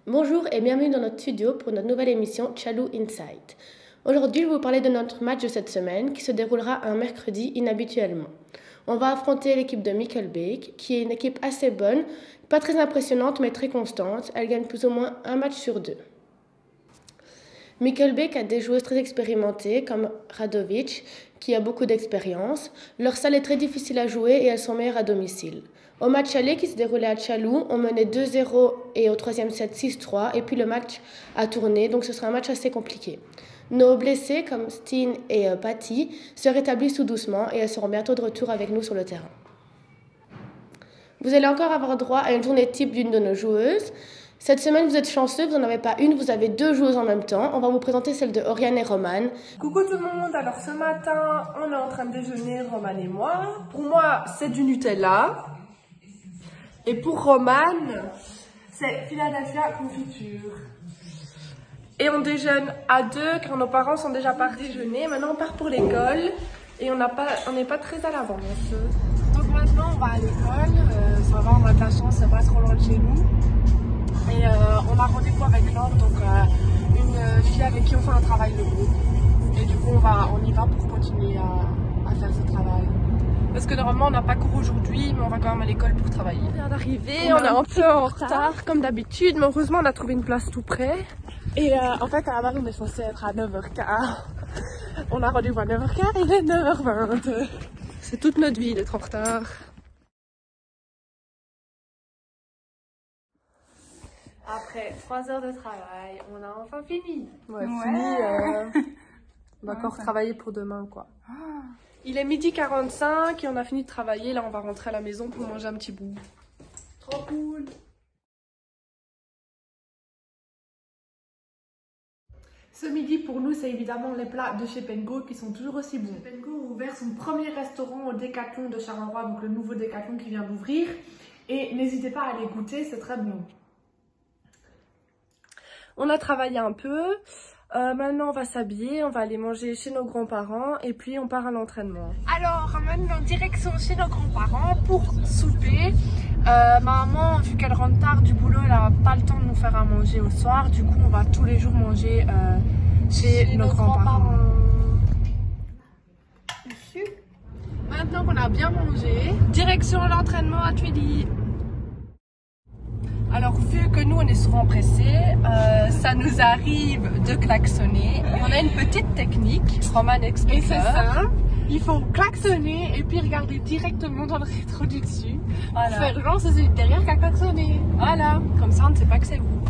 Bonjour et bienvenue dans notre studio pour notre nouvelle émission Tchalou Insight. Aujourd'hui, je vais vous parler de notre match de cette semaine qui se déroulera un mercredi inhabituellement. On va affronter l'équipe de Mikkelbeek, qui est une équipe assez bonne, pas très impressionnante mais très constante. Elle gagne plus ou moins un match sur deux. Mikkelbeek a des joueuses très expérimentées comme Radovic, qui a beaucoup d'expérience. Leur salle est très difficile à jouer et elles sont meilleures à domicile. Au match aller qui se déroulait à Tchalou, on menait 2-0 et au troisième set 6-3 et puis le match a tourné, donc ce sera un match assez compliqué. Nos blessés comme Steen et Patty se rétablissent tout doucement et elles seront bientôt de retour avec nous sur le terrain. Vous allez encore avoir droit à une journée type d'une de nos joueuses. Cette semaine, vous êtes chanceux, vous n'en avez pas une, vous avez deux joueuses en même temps. On va vous présenter celle de Oriane et Romane. Coucou tout le monde, alors ce matin, on est en train de déjeuner, Romane et moi. Pour moi, c'est du Nutella. Et pour Romane, c'est Philadelphia confiture. Et on déjeune à deux car nos parents sont déjà partis déjeuner. Maintenant, on part pour l'école et on n'est pas très à l'avance. Donc maintenant, on va à l'école. Ça va, on a de la chance, c'est pas trop loin de chez nous. Et on a rendez-vous avec Laure, donc une fille avec qui on fait un travail de groupe. Et du coup, on y va pour continuer à faire ce travail. Parce que normalement, on n'a pas cours aujourd'hui, mais on va quand même à l'école pour travailler. On vient d'arriver, on est un peu en retard, comme d'habitude, mais heureusement, on a trouvé une place tout près. Et en fait, à la base, on est censé être à 9h15. On a rendez-vous à 9h15, il est 9h20. C'est toute notre vie d'être en retard. Après 3 heures de travail, on a enfin fini. Ouais. Fini. On va encore travailler pour demain, quoi. Il est 12h45 et on a fini de travailler. Là, on va rentrer à la maison pour manger un petit bout. Trop cool. Ce midi, pour nous, c'est évidemment les plats de chez Pengo qui sont toujours aussi bons. Pengo a ouvert son premier restaurant au Décathlon de Charleroi, donc le nouveau Décathlon qui vient d'ouvrir. Et n'hésitez pas à aller goûter, c'est très bon. On a travaillé un peu. Maintenant, on va s'habiller, on va aller manger chez nos grands-parents et puis on part à l'entraînement. Alors, maintenant, direction chez nos grands-parents pour souper. Maman, vu qu'elle rentre tard du boulot, elle n'a pas le temps de nous faire à manger au soir. Du coup, on va tous les jours manger chez nos grands-parents. Maintenant qu'on a bien mangé, direction l'entraînement à Tuilly. Alors, vu que nous, on est souvent pressés, ça nous arrive de klaxonner. Et on a une petite technique, Romane explique. Et c'est simple, il faut klaxonner et puis regarder directement dans le rétro du dessus. Voilà. Faire genre c'est celui derrière qui a klaxonné. Voilà, comme ça, on ne sait pas que c'est vous.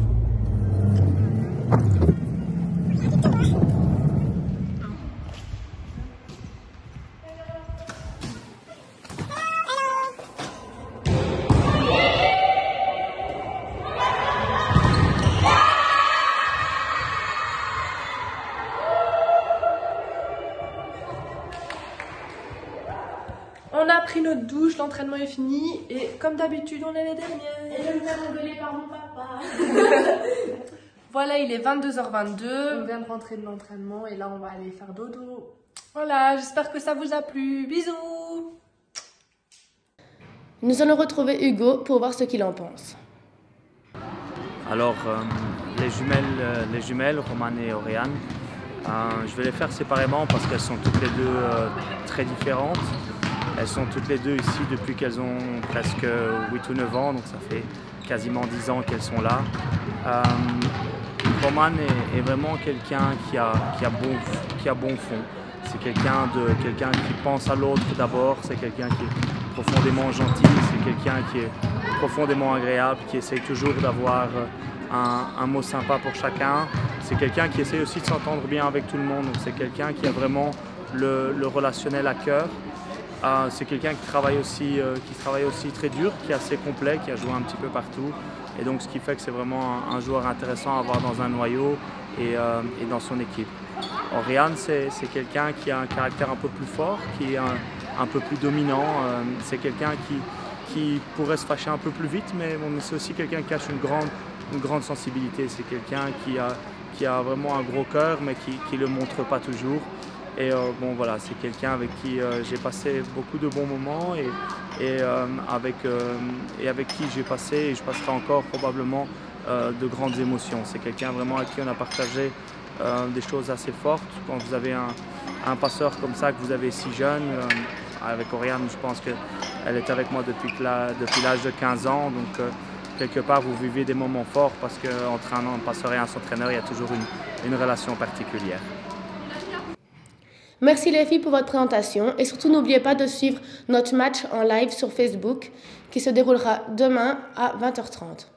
On a pris notre douche, l'entraînement est fini et comme d'habitude on est les derniers. Et je me fais engueuler par mon papa. Voilà, il est 22h22, on vient de rentrer de l'entraînement et là on va aller faire dodo. Voilà, j'espère que ça vous a plu. Bisous. Nous allons retrouver Hugo pour voir ce qu'il en pense. Alors, les jumelles, Romane et Oriane, je vais les faire séparément parce qu'elles sont toutes les deux très différentes. Elles sont toutes les deux ici depuis qu'elles ont presque 8 ou 9 ans, donc ça fait quasiment 10 ans qu'elles sont là. Romane est vraiment quelqu'un qui a bon fond. C'est quelqu'un qui pense à l'autre d'abord, c'est quelqu'un qui est profondément gentil, c'est quelqu'un qui est profondément agréable, qui essaye toujours d'avoir un mot sympa pour chacun. C'est quelqu'un qui essaye aussi de s'entendre bien avec tout le monde, donc c'est quelqu'un qui a vraiment le relationnel à cœur. C'est quelqu'un qui travaille aussi très dur, qui est assez complet, qui a joué un petit peu partout. Et donc ce qui fait que c'est vraiment un joueur intéressant à avoir dans un noyau et dans son équipe. Oriane, c'est quelqu'un qui a un caractère un peu plus fort, qui est un peu plus dominant. C'est quelqu'un qui pourrait se fâcher un peu plus vite, mais c'est aussi quelqu'un qui cache une grande sensibilité. C'est quelqu'un qui a vraiment un gros cœur, mais qui ne le montre pas toujours. Et bon voilà, c'est quelqu'un avec qui j'ai passé beaucoup de bons moments et avec qui j'ai passé et je passerai encore probablement de grandes émotions. C'est quelqu'un vraiment avec qui on a partagé des choses assez fortes. Quand vous avez un passeur comme ça, que vous avez si jeune, avec Oriane, je pense qu'elle est avec moi depuis l'âge de 15 ans. Donc, quelque part, vous vivez des moments forts parce qu'entre un passeur et un entraîneur, il y a toujours une relation particulière. Merci les filles pour votre présentation et surtout n'oubliez pas de suivre notre match en live sur Facebook qui se déroulera demain à 20h30.